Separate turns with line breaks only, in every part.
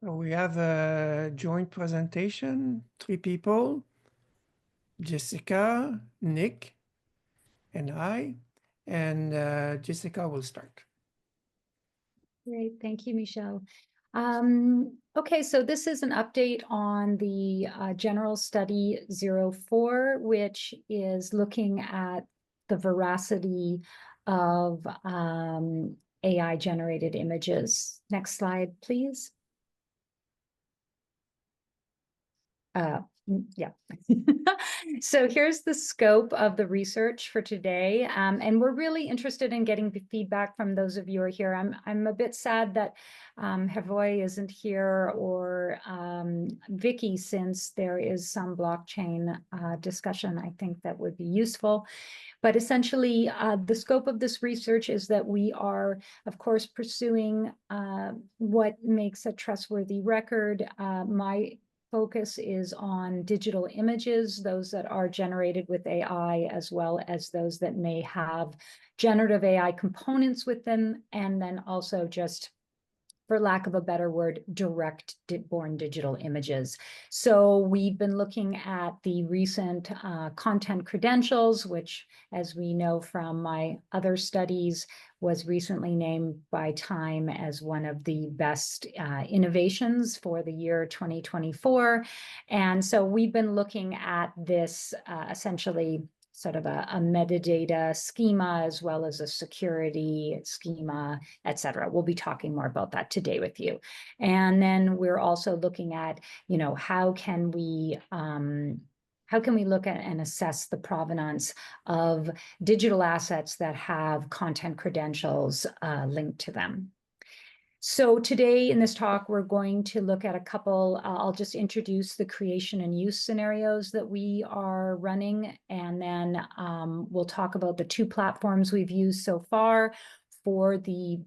We have a joint presentation, 3 people, Jessica, Nick, and I, and Jessica will start.
Great, thank you, Michel. Okay, so this is an update on the General Study 04, which is looking at the veracity of AI-generated images. Next slide, please. Yeah. So here's the scope of the research for today. And we're really interested in getting feedback from those of you who are here. I'm a bit sad that Havoy isn't here, or Vicky, since there is some blockchain discussion I think that would be useful. But essentially, the scope of this research is that we are, of course, pursuing what makes a trustworthy record. My focus is on digital images, those that are generated with AI, as well as those that may have generative AI components with them, and then also just, for lack of a better word, direct-born digital images. So we've been looking at the recent content credentials, which, as we know from my other studies, was recently named by Time as one of the best innovations for the year 2024. And so we've been looking at this essentially sort of a metadata schema, as well as a security schema, et cetera. We'll be talking more about that today with you. And then we're also looking at, how can we look at and assess the provenance of digital assets that have content credentials linked to them. So today in this talk, we're going to look at a couple, I'll just introduce the creation and use scenarios that we are running, and then we'll talk about the 2 platforms we've used so far for the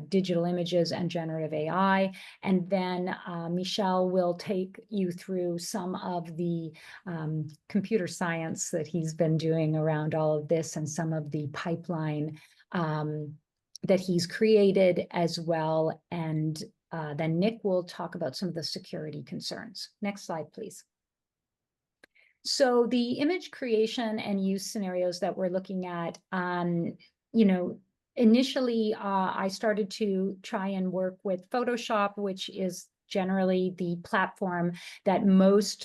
digital images and generative AI. And then Michel will take you through some of the computer science that he's been doing around all of this, and some of the pipeline that he's created as well. And then Nick will talk about some of the security concerns. Next slide, please. So the image creation and use scenarios that we're looking at, initially I started to try and work with Photoshop, which is generally the platform that most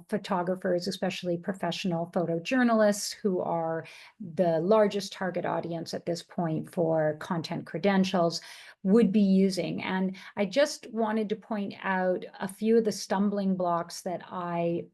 photographers, especially professional photojournalists, who are the largest target audience at this point for content credentials, would be using. And I just wanted to point out a few of the stumbling blocks that I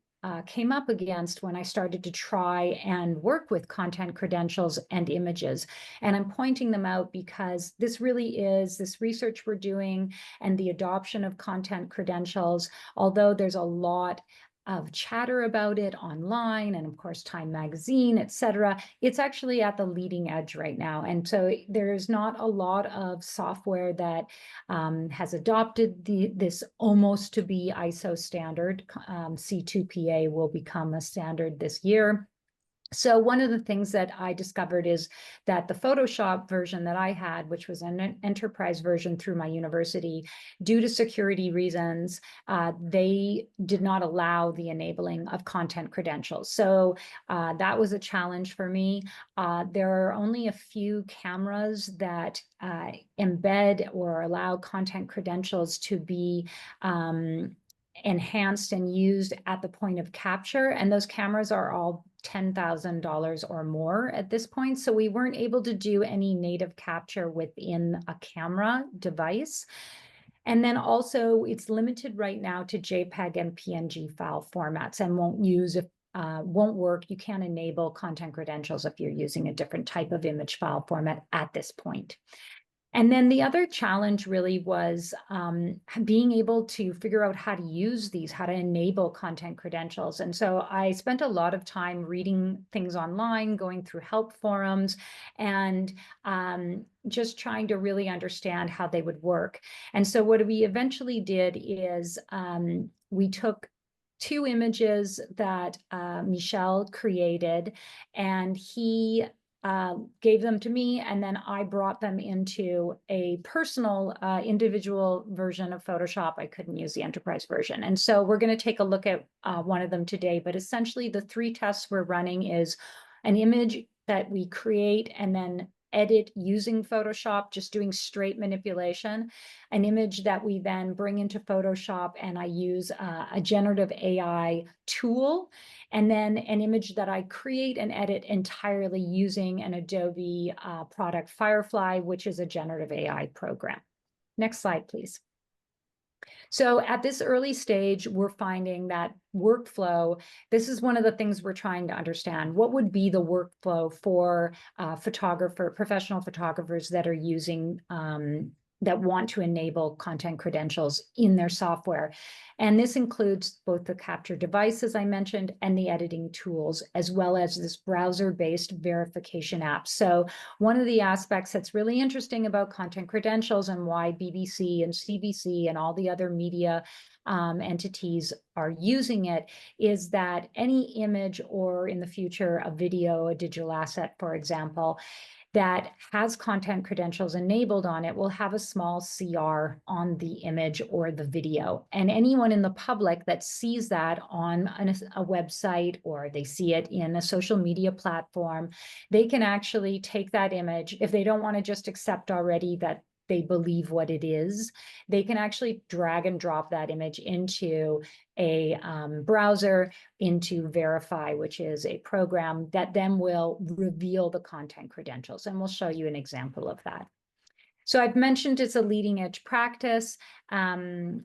came up against when I started to try and work with content credentials and images. And I'm pointing them out because this really is, this research we're doing and the adoption of content credentials, although there's a lot of chatter about it online, and of course Time Magazine, et cetera, it's actually at the leading edge right now. And so there's not a lot of software that has adopted this almost to be ISO standard. C2PA will become a standard this year. So one of the things that I discovered is that the Photoshop version that I had, which was an enterprise version through my university, due to security reasons, they did not allow the enabling of content credentials. So that was a challenge for me. There are only a few cameras that embed or allow content credentials to be enhanced and used at the point of capture, and those cameras are all $10,000 or more at this point. So we weren't able to do any native capture within a camera device. And then also it's limited right now to JPEG and PNG file formats, and won't work. You can't enable content credentials if you're using a different type of image file format at this point. And then the other challenge really was being able to figure out how to use these, how to enable content credentials. And so I spent a lot of time reading things online, going through help forums, and just trying to really understand how they would work. And so what we eventually did is we took 2 images that Michel created, and he gave them to me, and then I brought them into a personal individual version of Photoshop. I couldn't use the enterprise version. And so we're going to take a look at one of them today. But essentially, the 3 tests we're running is an image that we create and then edit using Photoshop, just doing straight manipulation, an image that we then bring into Photoshop and I use a generative AI tool, and then an image that I create and edit entirely using an Adobe product, Firefly, which is a generative AI program. Next slide, please. So at this early stage, we're finding that workflow, this is one of the things we're trying to understand. What would be the workflow for professional photographers that are using that want to enable content credentials in their software. And this includes both the capture device, as I mentioned, and the editing tools, as well as this browser-based verification app. So one of the aspects that's really interesting about content credentials and why BBC and CBC and all the other media entities are using it is that any image, or in the future, a video, a digital asset, for example, that has content credentials enabled on it will have a small CR on the image or the video. And anyone in the public that sees that on a website, or they see it in a social media platform, they can actually take that image. If they don't want to just accept already that they believe what it is, they can actually drag and drop that image into a browser, into Verify, which is a program that then will reveal the content credentials. And we'll show you an example of that. So I've mentioned it's a leading edge practice. And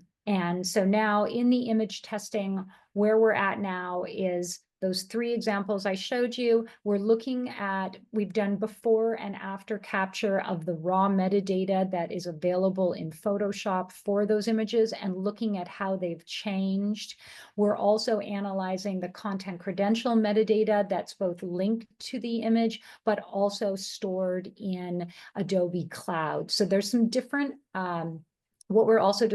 so now in the image testing, where we're at now is those 3 examples I showed you. We're looking at, we've done before and after capture of the raw metadata that is available in Photoshop for those images and looking at how they've changed. We're also analyzing the content credential metadata that's both linked to the image, but also stored in Adobe Cloud. So there's some different, what we're also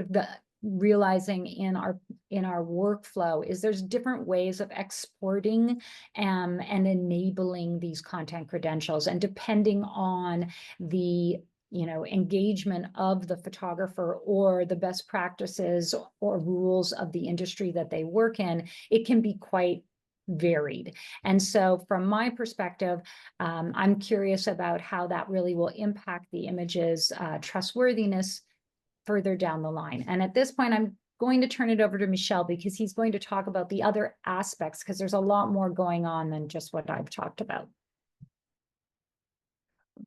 realizing in our workflow is there's different ways of exporting and enabling these content credentials, and depending on the engagement of the photographer or the best practices or rules of the industry that they work in, it can be quite varied. And so from my perspective, I'm curious about how that really will impact the image's trustworthiness further down the line. And at this point, I'm going to turn it over to Michel, because he's going to talk about the other aspects, because there's a lot more going on than just what I've talked about.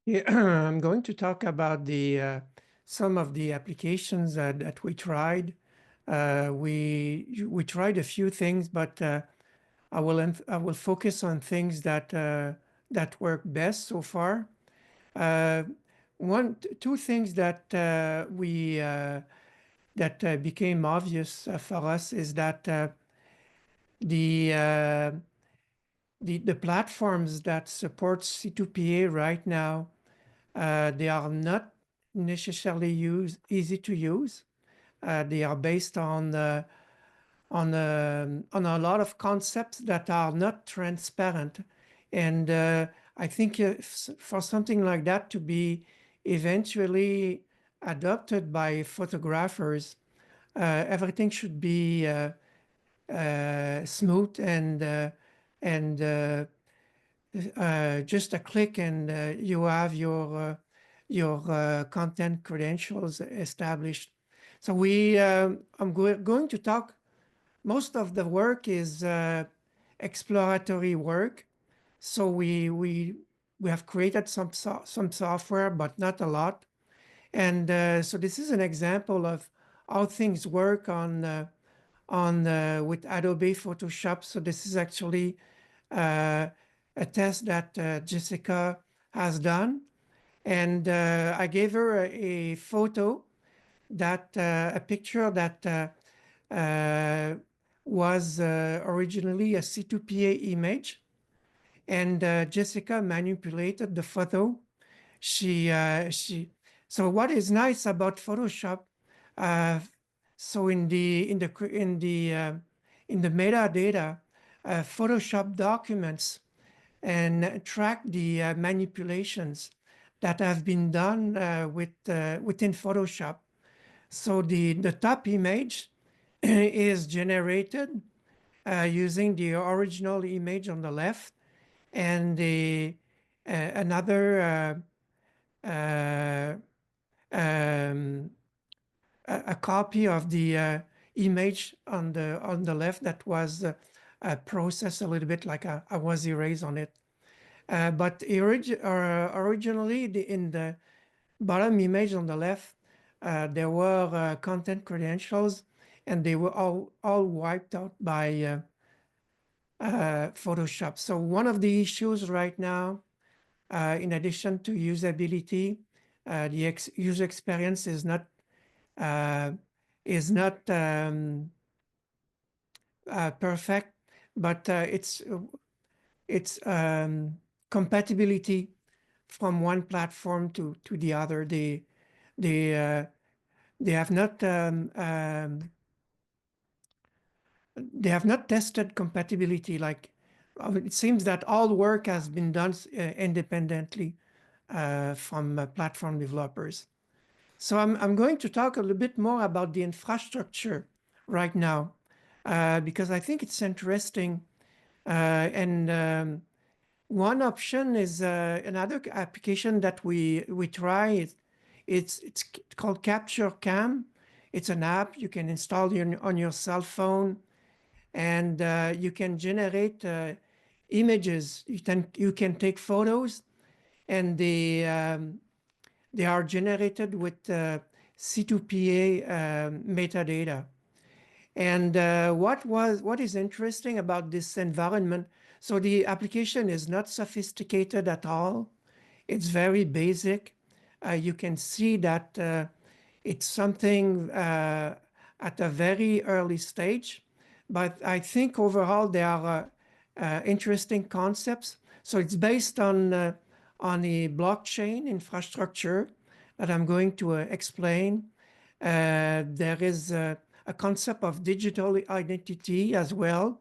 Yeah, I'm going to talk about the some of the applications that we tried. We tried a few things, but I will focus on things that that work best so far. Two things that became obvious for us is that the platforms that support C2PA right now, they are not necessarily easy to use. They are based on a lot of concepts that are not transparent, and I think for something like that to be eventually adopted by photographers, everything should be smooth and just a click and you have your content credentials established. So I'm going to talk. Most of the work is exploratory work. So we have created some software, but not a lot. And so this is an example of how things work on with Adobe Photoshop. So this is actually a test that Jessica has done, and I gave her a photo that a picture that was originally a C2PA image, and Jessica manipulated the photo. So what is nice about Photoshop? So in the metadata, Photoshop documents and track the manipulations that have been done within Photoshop. So the top image is generated using the original image on the left, and another a copy of the image on the left that was processed a little bit, like I was erased on it. But originally, in the bottom image on the left, there were content credentials, and they were all wiped out by Photoshop. So one of the issues right now, in addition to usability, the user experience is not perfect, but it's compatibility from one platform to the other. They have not tested compatibility. Like it seems that all work has been done independently from platform developers. So I'm going to talk a little bit more about the infrastructure right now because I think it's interesting. And one option is another application that we try. It's called Capture Cam. It's an app you can install on your cell phone, and you can generate images. You can take photos, and they are generated with C2PA metadata. And what is interesting about this environment, so the application is not sophisticated at all. It's very basic. You can see that it's something at a very early stage, but I think overall there are interesting concepts. So it's based on a blockchain infrastructure that I'm going to explain. There is a concept of digital identity as well,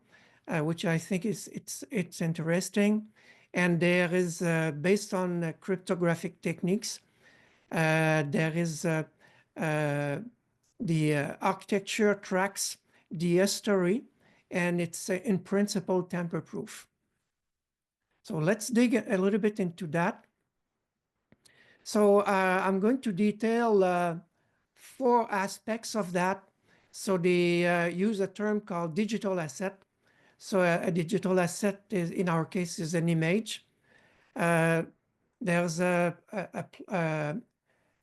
which I think it's interesting. And there is, based on cryptographic techniques, there is the architecture tracks the history, and it's in principle tamper-proof. So let's dig a little bit into that. So I'm going to detail 4 aspects of that. So they use a term called digital asset. So a digital asset is, in our case, is an image. There's an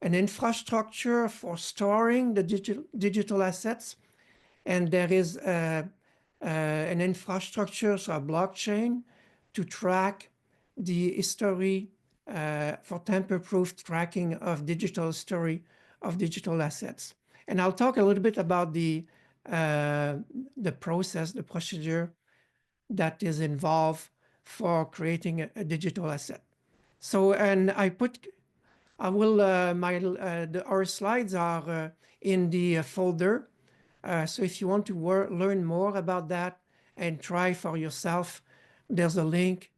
infrastructure for storing the digital assets, and there is an infrastructure, so a blockchain, to track the history for tamper-proof tracking of digital story of digital assets. And I'll talk a little bit about the process, the procedure that is involved for creating a digital asset. So, and our slides are in the folder. So if you want to learn more about that and try for yourself, there's a link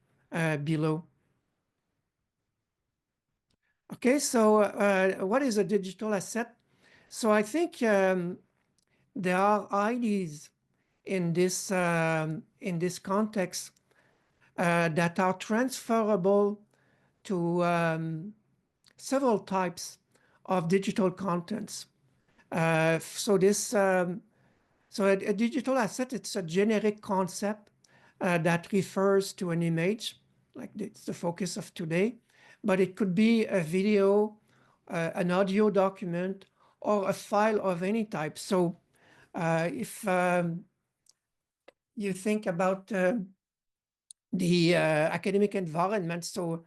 below. Okay, so what is a digital asset? So I think there are ideas in this context that are transferable to several types of digital contents. So a digital asset, it's a generic concept that refers to an image, like it's the focus of today, but it could be a video, an audio document, or a file of any type. So if you think about the academic environment, so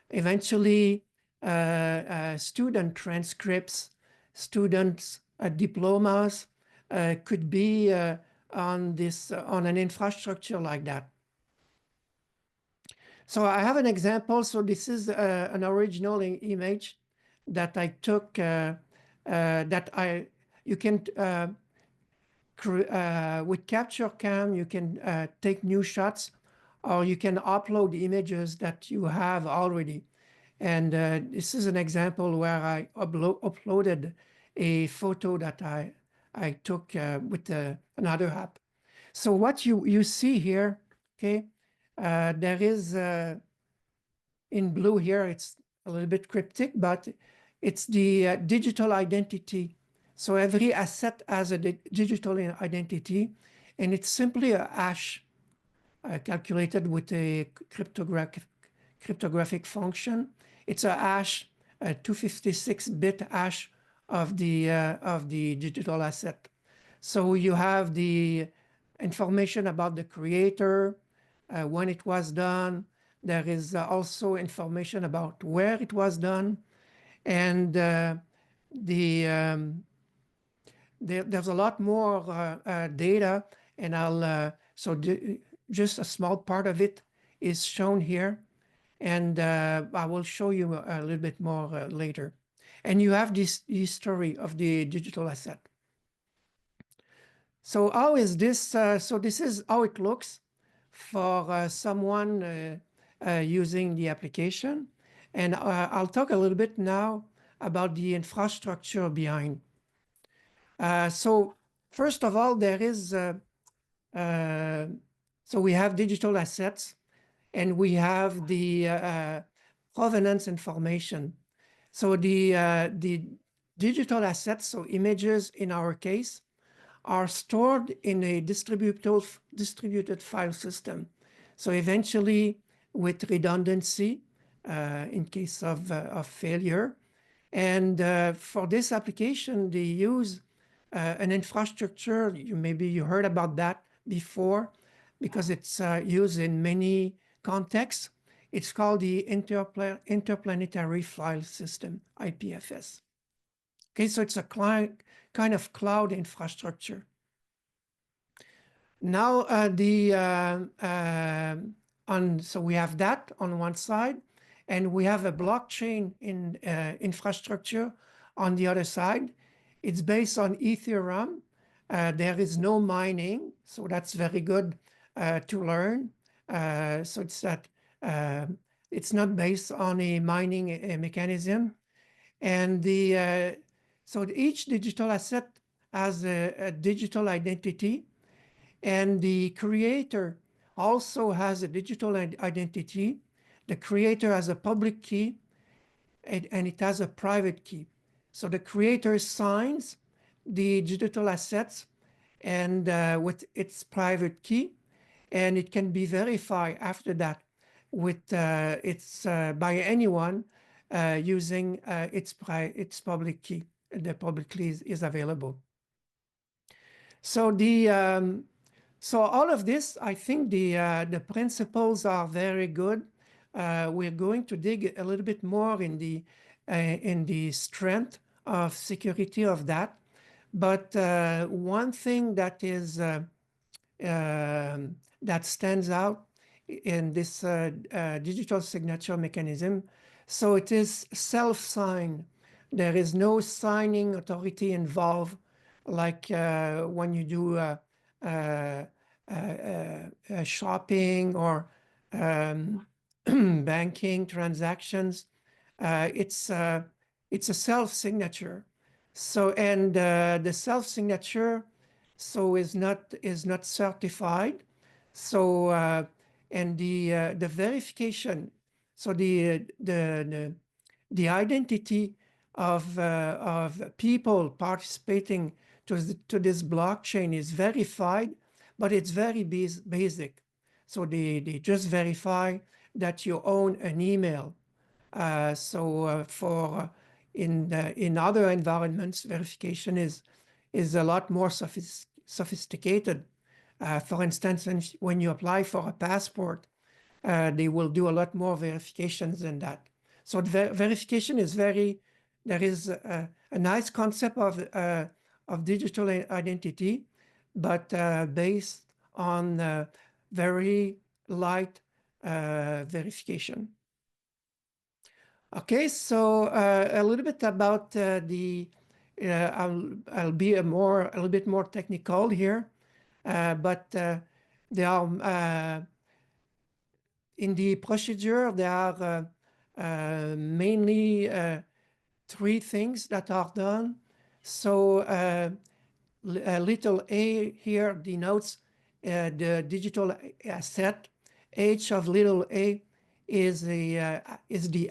eventually student transcripts, students' diplomas could be on an infrastructure like that. So I have an example. So this is an original image that I took with Capture Cam, you can take new shots or you can upload images that you have already. And this is an example where I uploaded a photo that I took with another app. So what you see here, okay, there is in blue here, it's a little bit cryptic, but it's the digital identity. So every asset has a digital identity, and it's simply a hash calculated with a cryptographic function. It's a hash, a 256-bit hash of the digital asset. So you have the information about the creator, when it was done. There is also information about where it was done, and there's a lot more data, and just a small part of it is shown here, and I will show you a little bit more later. And you have this history of the digital asset. So how is this? So this is how it looks for someone using the application. And I'll talk a little bit now about the infrastructure behind. So first of all, there is, so we have digital assets, and we have the provenance information. So the digital assets, so images in our case, are stored in a distributed file system. So eventually, with redundancy in case of failure. And for this application, they use an infrastructure. Maybe you heard about that before, because it's used in many contexts. It's called the Interplanetary File System, IPFS. Okay, so it's a kind of cloud infrastructure. Now so we have that on one side, and we have a blockchain infrastructure on the other side. It's based on Ethereum. There is no mining, so that's very good to learn. So it's not based on a mining mechanism. And so each digital asset has a digital identity, and the creator also has a digital identity. The creator has a public key, and it has a private key. So the creator signs the digital assets and with its private key, and it can be verified after that with by anyone using its public key. The public key is available. So so all of this, I think the principles are very good. We're going to dig a little bit more in the strength of security of that. But one thing that is that stands out in this digital signature mechanism, so it is self-signed. There is no signing authority involved, like when you do shopping or banking transactions. It's a self-signature. So, and the self-signature is not certified. So and the verification, so the identity of people participating to this blockchain is verified, but it's very basic. So they just verify that you own an email. For in other environments, verification is a lot more sophisticated. For instance, when you apply for a passport, they will do a lot more verifications than that. So the verification is there is a nice concept of digital identity, but based on very light verification. Okay, so a little bit about I'll be a little bit more technical here, but there are in the procedure, there are mainly 3 things that are done. So little a here denotes the digital asset. H of little a is the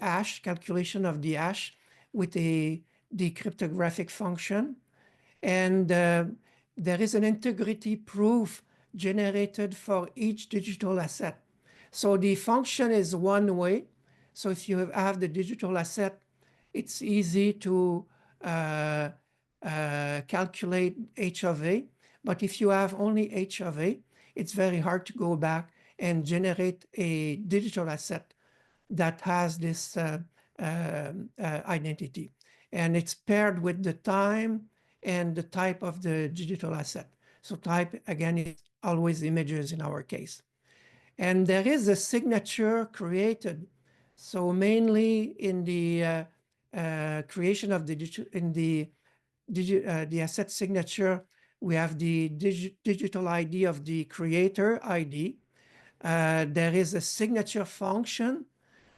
hash, calculation of the hash with the cryptographic function. And there is an integrity proof generated for each digital asset. So the function is one way. So if you have the digital asset, it's easy to calculate H of A. But if you have only H of A, it's very hard to go back and generate a digital asset that has this identity. And it's paired with the time and the type of the digital asset. So type, again, is always images in our case. And there is a signature created. So mainly in the creation of the asset signature, we have the digital ID of the creator ID. There is a signature function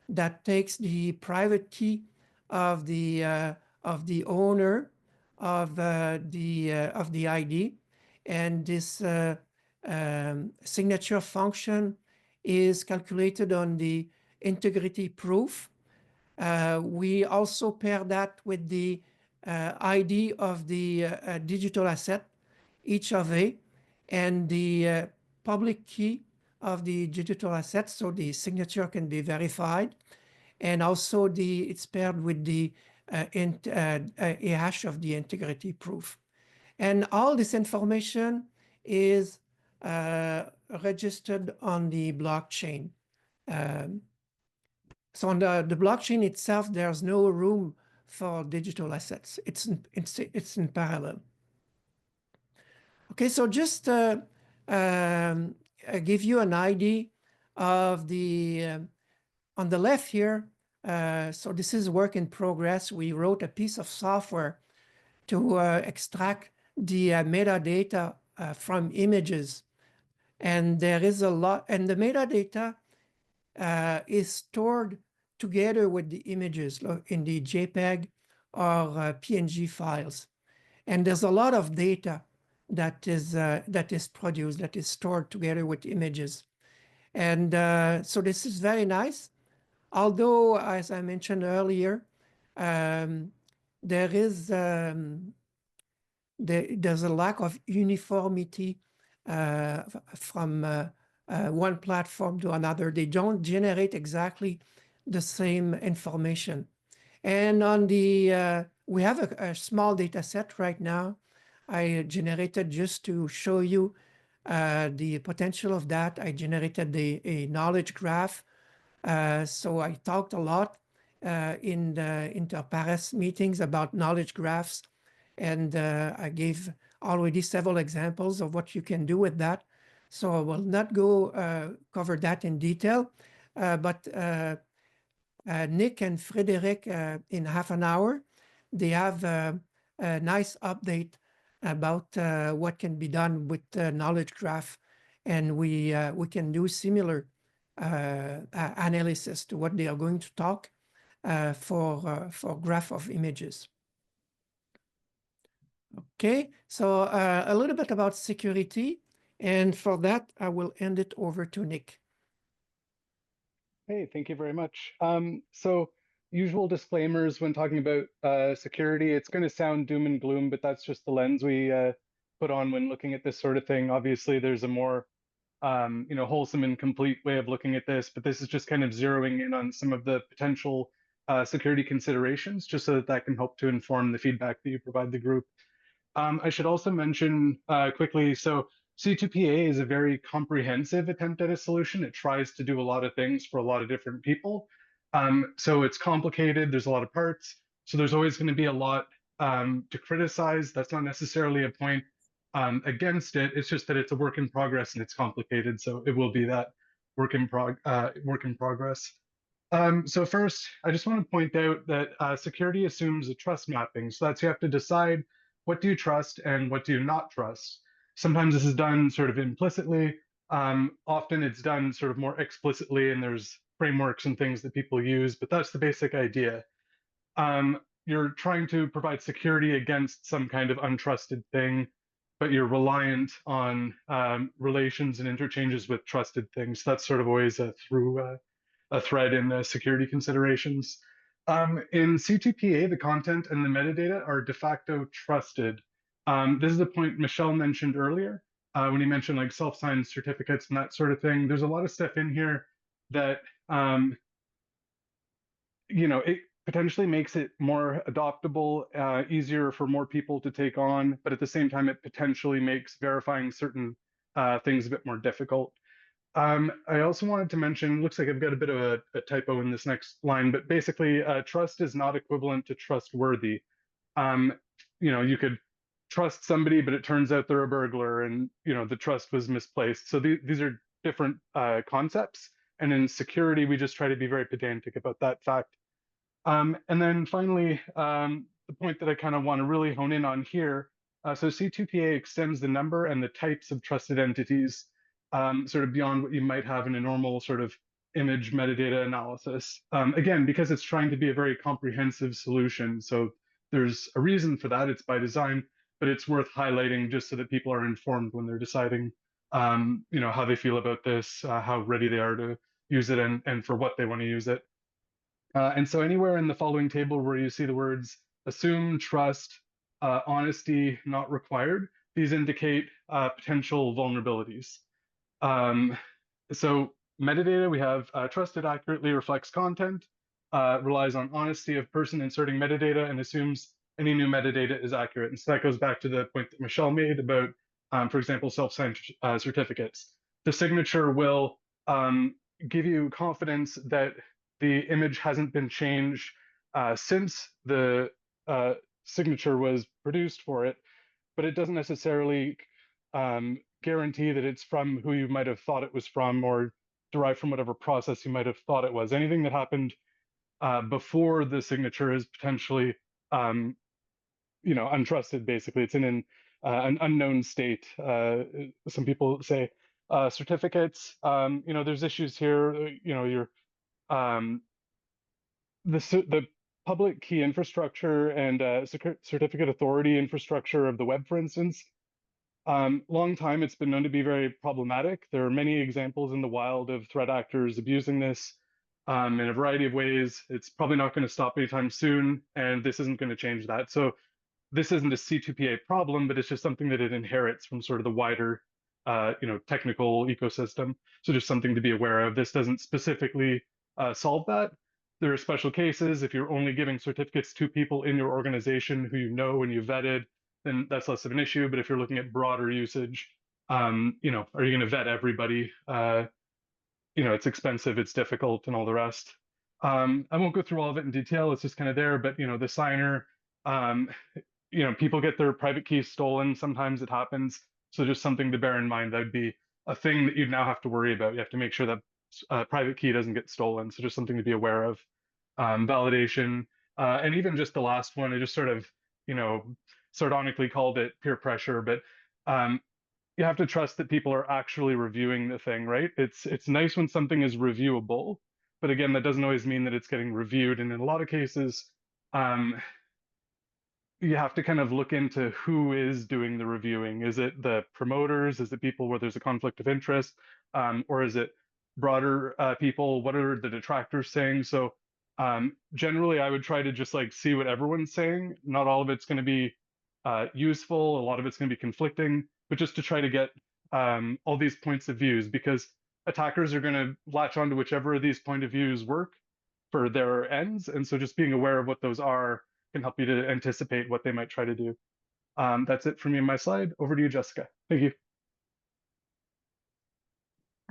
that takes the private key of the owner of the ID, and this signature function is calculated on the integrity proof. We also pair that with the ID of the digital asset, each of A, and the public key of the digital asset, so the signature can be verified. And also it's paired with the a hash of the integrity proof. And all this information is registered on the blockchain. So on the blockchain itself, there's no room for digital assets. It's in parallel. Okay, so just give you an idea of the, on the left here, so this is work in progress. We wrote a piece of software to extract the metadata from images. And there is a lot, and the metadata is stored together with the images in the JPEG or PNG files. And there's a lot of data that is produced, that is stored together with images. And so this is very nice. Although, as I mentioned earlier, there's a lack of uniformity from one platform to another. They don't generate exactly the same information. And on the, we have a small data set right now. I generated, just to show you the potential of that, I generated a knowledge graph. So I talked a lot in the InterPARES meetings about knowledge graphs. And I gave already several examples of what you can do with that. So I will not go cover that in detail, but Nick and Frédéric, in half an hour, they have a nice update about what can be done with the knowledge graph. And we can do similar analysis to what they are going to talk for graph of images. Okay, so a little bit about security. And for that, I will hand it over to Nick.
Hey, thank you very much. So usual disclaimers when talking about security, it's going to sound doom and gloom, but that's just the lens we put on when looking at this sort of thing. Obviously, there's a more wholesome and complete way of looking at this, but this is just kind of zeroing in on some of the potential security considerations, just so that that can help to inform the feedback that you provide the group. I should also mention quickly, so C2PA is a very comprehensive attempt at a solution. It tries to do a lot of things for a lot of different people. So it's complicated, there's a lot of parts. So there's always going to be a lot to criticize. That's not necessarily a point against it. It's just that it's a work in progress and it's complicated. So it will be that work in progress. So first, I just want to point out that security assumes a trust mapping. So that's, you have to decide, what do you trust and what do you not trust? Sometimes this is done sort of implicitly. Often it's done sort of more explicitly, and there's frameworks and things that people use, but that's the basic idea. You're trying to provide security against some kind of untrusted thing, but you're reliant on relations and interchanges with trusted things. That's sort of always through a thread in the security considerations. In C2PA, the content and the metadata are de facto trusted. This is a point Michel mentioned earlier when he mentioned like self-signed certificates and that sort of thing. There's a lot of stuff in here that it potentially makes it more adoptable, easier for more people to take on, but at the same time, it potentially makes verifying certain things a bit more difficult. I also wanted to mention, looks like I've got a bit of a typo in this next line, but basically trust is not equivalent to trustworthy. You could trust somebody, but it turns out they're a burglar and, the trust was misplaced. So these are different concepts. And in security, we just try to be very pedantic about that fact. And then finally, the point that I kind of want to really hone in on here. So C2PA extends the number and the types of trusted entities sort of beyond what you might have in a normal sort of image metadata analysis. Again, because it's trying to be a very comprehensive solution. So there's a reason for that. It's by design, but it's worth highlighting just so that people are informed when they're deciding, how they feel about this, how ready they are to use it, and for what they want to use it. And so anywhere in the following table where you see the words assume, trust, honesty not required, these indicate potential vulnerabilities. So metadata, we have trusted accurately reflects content, relies on honesty of person inserting metadata, and assumes any new metadata is accurate. And so that goes back to the point that Michel made about, for example, self-signed certificates. The signature will give you confidence that the image hasn't been changed since the signature was produced for it, but it doesn't necessarily guarantee that it's from who you might have thought it was from or derived from whatever process you might have thought it was. Anything that happened before the signature is potentially, untrusted, basically. It's in an unknown state. Some people say certificates, there's issues here, the public key infrastructure and certificate authority infrastructure of the web, for instance, long time it's been known to be very problematic. There are many examples in the wild of threat actors abusing this in a variety of ways. It's probably not going to stop anytime soon, and this isn't going to change that. So this isn't a C2PA problem, but it's just something that it inherits from sort of the wider, technical ecosystem. So just something to be aware of. This doesn't specifically solve that. There are special cases. If you're only giving certificates to people in your organization who you know and you vetted, then that's less of an issue. But if you're looking at broader usage, are you going to vet everybody? It's expensive, it's difficult, and all the rest. I won't go through all of it in detail. It's just kind of there. But the signer, people get their private keys stolen. Sometimes it happens. So just something to bear in mind. That would be a thing that you'd now have to worry about. You have to make sure that private key doesn't get stolen. So just something to be aware of. Validation, and even just the last one, I just sort of, sardonically called it peer pressure, but you have to trust that people are actually reviewing the thing, right? It's nice when something is reviewable, but again, that doesn't always mean that it's getting reviewed. And in a lot of cases, you have to kind of look into who is doing the reviewing. Is it the promoters? Is it people where there's a conflict of interest? Or is it broader people? What are the detractors saying? So generally, I would try to just like see what everyone's saying. Not all of it's going to be useful. A lot of it's going to be conflicting, but just to try to get all these points of views, because attackers are going to latch onto whichever of these point of views work for their ends. And so just being aware of what those are can help you to anticipate what they might try to do. That's it for me on my slide. Over to you, Jessica. Thank you.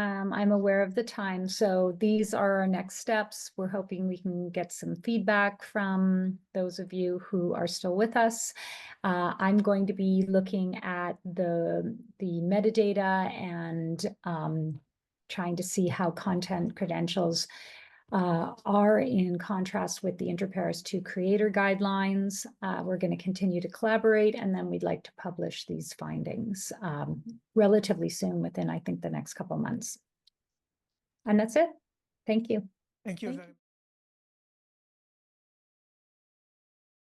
I'm aware of the time, so these are our next steps. We're hoping we can get some feedback from those of you who are still with us. I'm going to be looking at the metadata and trying to see how content credentials are in contrast with the InterPARES 2 creator guidelines. We're going to continue to collaborate, and then we'd like to publish these findings relatively soon, within, I think, the next couple months. And that's it. Thank you.
Thank you very much.